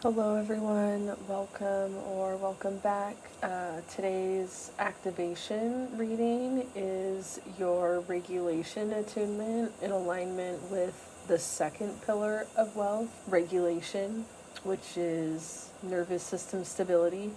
Hello everyone, welcome back. Today's activation reading is your regulation attunement in alignment with the second pillar of wealth, regulation, which is nervous system stability,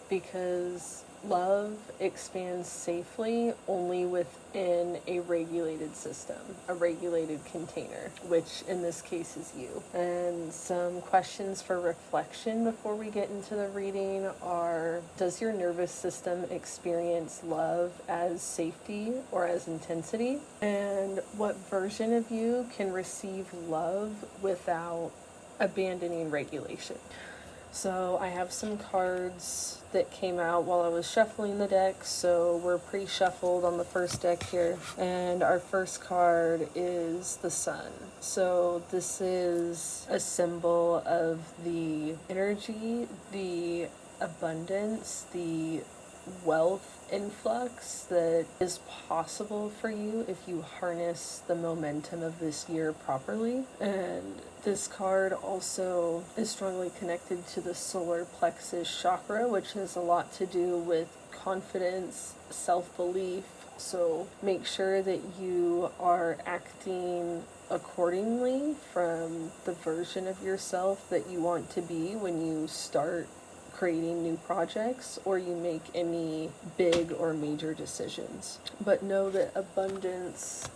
because love expands safely only within a regulated system, a regulated container, which in this case is you. And some questions for reflection before we get into the reading are, does your nervous system experience love as safety or as intensity? And what version of you can receive love without abandoning regulation? So I have some cards that came out while I was shuffling the deck, so we're pre-shuffled on the first deck here, and our first card is the Sun. So this is a symbol of the energy, the abundance, the wealth influx that is possible for you if you harness the momentum of this year properly. And this card also is strongly connected to the solar plexus chakra, which has a lot to do with confidence, self-belief. So make sure that you are acting accordingly from the version of yourself that you want to be when you start creating new projects or you make any big or major decisions. But know that abundance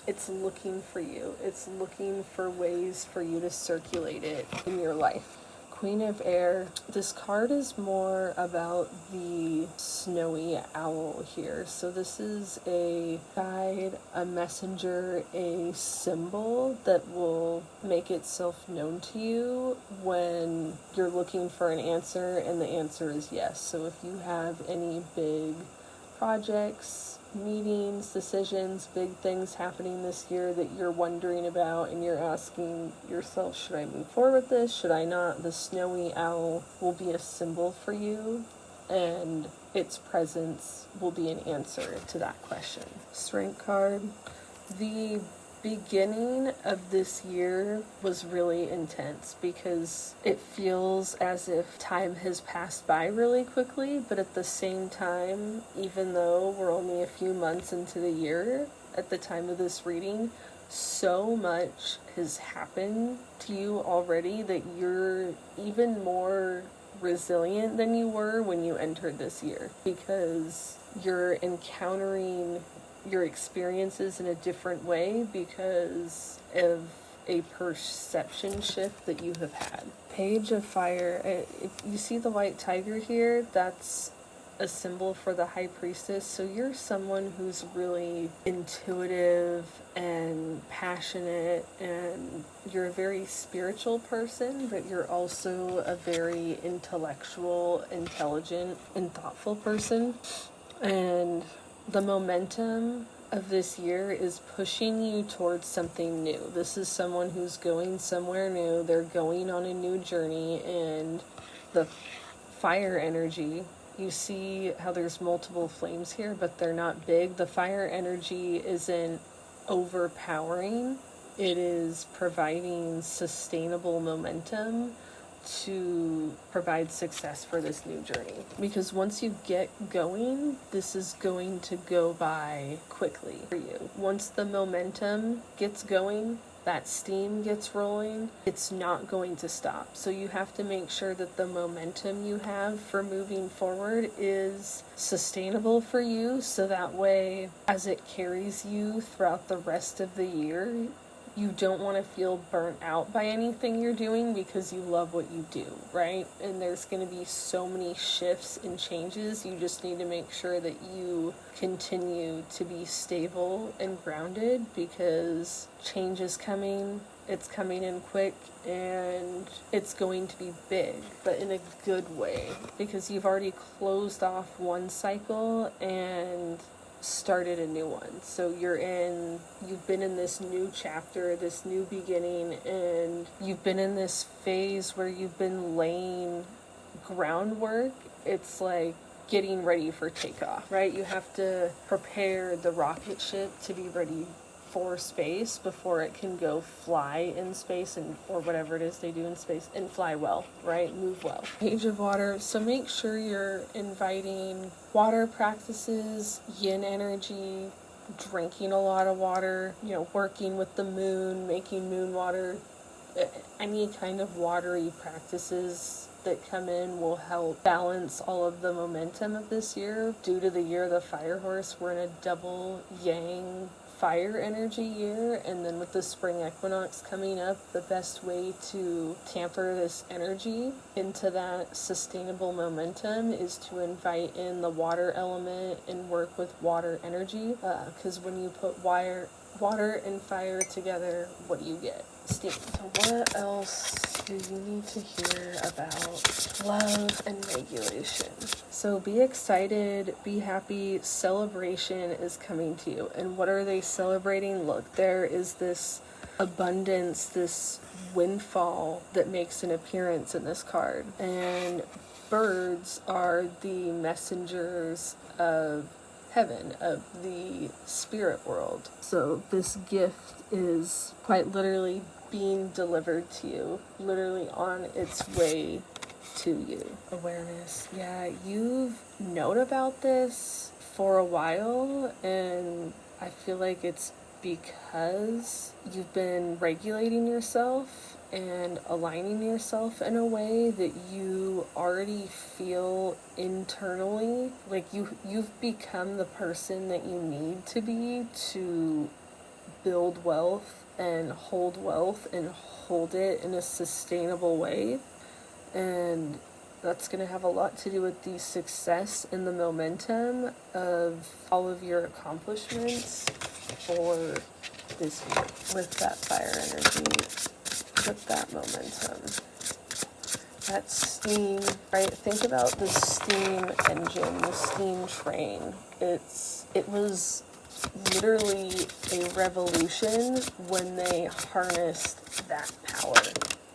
it's looking for you. It's looking for ways for you to circulate it in your life. Queen of Air, this card is more about the snowy owl here. So this is a guide, a messenger, a symbol that will make itself known to you when you're looking for an answer and the answer is yes. So if you have any big projects, meetings, decisions, big things happening this year that you're wondering about and you're asking yourself, should I move forward with this? Should I not? The snowy owl will be a symbol for you, and its presence will be an answer to that question. Strength card. The beginning of this year was really intense because it feels as if time has passed by really quickly, but at the same time, even though we're only a few months into the year at the time of this reading, so much has happened to you already that you're even more resilient than you were when you entered this year, because you're encountering your experiences in a different way because of a perception shift that you have had. Page of Fire. If you see the white tiger here, that's a symbol for the High Priestess. So you're someone who's really intuitive and passionate, and you're a very spiritual person, but you're also a very intellectual, intelligent, and thoughtful person. And the momentum of this year is pushing you towards something new. This is someone who's going somewhere new. They're going on a new journey, and the fire energy, you see how there's multiple flames here, but they're not big. The fire energy isn't overpowering. It is providing sustainable momentum to provide success for this new journey. Because once you get going, this is going to go by quickly for you. Once the momentum gets going, that steam gets rolling, it's not going to stop. So you have to make sure that the momentum you have for moving forward is sustainable for you, so that way as it carries you throughout the rest of the year, you don't want to feel burnt out by anything you're doing because you love what you do, right? And there's going to be so many shifts and changes. You just need to make sure that you continue to be stable and grounded, because change is coming. It's coming in quick, and it's going to be big, but in a good way, because you've already closed off one cycle and started a new one. So you've been in this new chapter, this new beginning, and you've been in this phase where you've been laying groundwork. It's like getting ready for takeoff, right? You have to prepare the rocket ship to be ready for space before it can go fly in space or whatever it is they do in space and fly well, right? Move well. Page of water. So make sure you're inviting water practices, yin energy, drinking a lot of water, working with the moon, making moon water, any kind of watery practices that come in will help balance all of the momentum of this year. Due to the year of the fire horse, we're in a double yang fire energy year, and then with the spring equinox coming up, the best way to tamper this energy into that sustainable momentum is to invite in the water element and work with water energy, because when you put water and fire together, what do you get? Steam. So what else do you need to hear about love and regulation? So be excited, be happy, celebration is coming to you. And what are they celebrating? Look, there is this abundance, this windfall that makes an appearance in this card. And birds are the messengers of heaven, of the spirit world. So this gift is quite literally being delivered to you, literally on its way to you. Awareness. Yeah, you've known about this for a while, and I feel like it's because you've been regulating yourself and aligning yourself in a way that you already feel internally like you've become the person that you need to be to build wealth and hold it in a sustainable way. And that's going to have a lot to do with the success and the momentum of all of your accomplishments for this year with that fire energy, with that momentum. That steam, right? Think about the steam engine, the steam train. It was literally a revolution when they harnessed that power.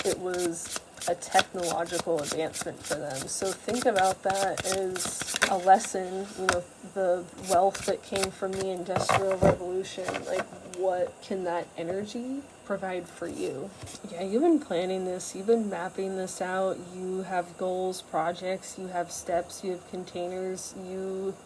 It was a technological advancement for them. So think about that as a lesson, the wealth that came from the Industrial Revolution, like what can that energy provide for you? Yeah, you've been planning this, you've been mapping this out, you have goals, projects, you have steps, you have containers,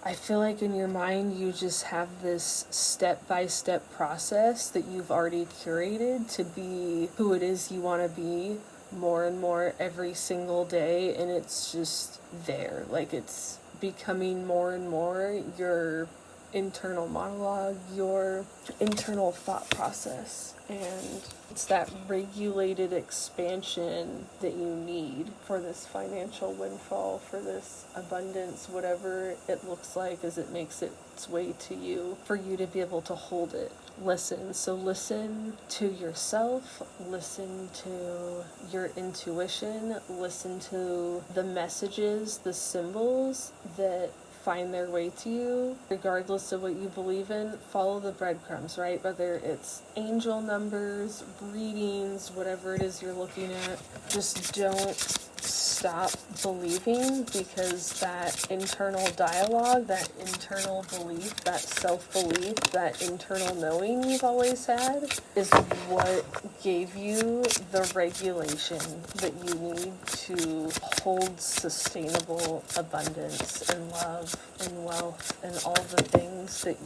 I feel like in your mind you just have this step-by-step process that you've already curated to be who it is you want to be more and more every single day, and it's just there, like it's becoming more and more your internal monologue, your internal thought process. And it's that regulated expansion that you need for this financial windfall, for this abundance, whatever it looks like as it makes its way to you, for you to be able to hold it. Listen. So listen to yourself, listen to your intuition, listen to the messages, the symbols that find their way to you, regardless of what you believe in. Follow the breadcrumbs, right? Whether it's angel numbers, readings, whatever it is you're looking at, just don't stop believing, because that internal dialogue, that internal belief, that self-belief, that internal knowing you've always had is what gave you the regulation that you need to hold sustainable abundance and love and wealth and all the things that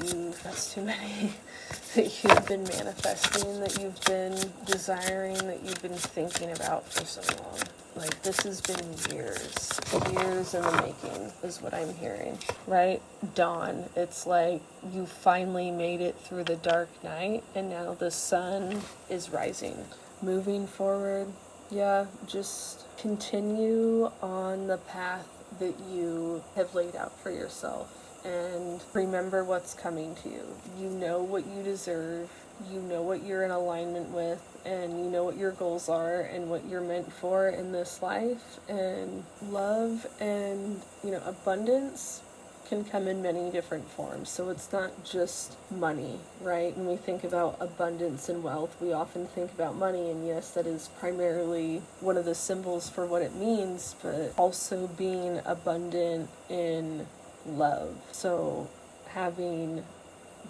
that's too many, that you've been manifesting, that you've been desiring, that you've been thinking about for so long. Like, this has been years in the making is what I'm hearing, right? Dawn. It's like you finally made it through the dark night and now the sun is rising. Moving forward, yeah, just continue on the path that you have laid out for yourself and remember what's coming to you. You know what you deserve. You know what you're in alignment with, and you know what your goals are and what you're meant for in this life. And love and, abundance can come in many different forms. So it's not just money, right? When we think about abundance and wealth, we often think about money, and yes, that is primarily one of the symbols for what it means, but also being abundant in love. So having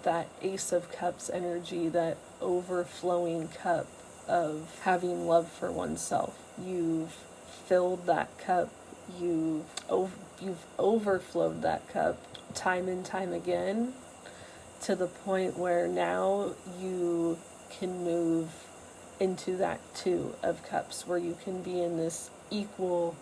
that Ace of Cups energy, that overflowing cup of having love for oneself. You've filled that cup, you've overflowed that cup time and time again, to the point where now you can move into that Two of Cups, where you can be in this equal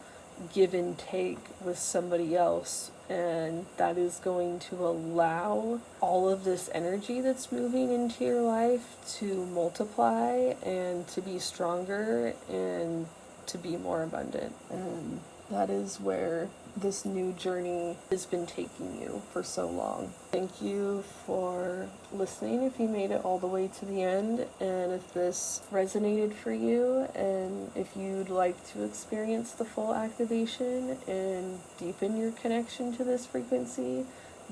give and take with somebody else, and that is going to allow all of this energy that's moving into your life to multiply and to be stronger and to be more abundant. And that is where this new journey has been taking you for so long. Thank you for listening if you made it all the way to the end, and if this resonated for you, and if you'd like to experience the full activation and deepen your connection to this frequency,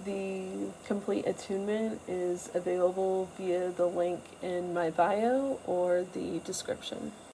the complete attunement is available via the link in my bio or the description.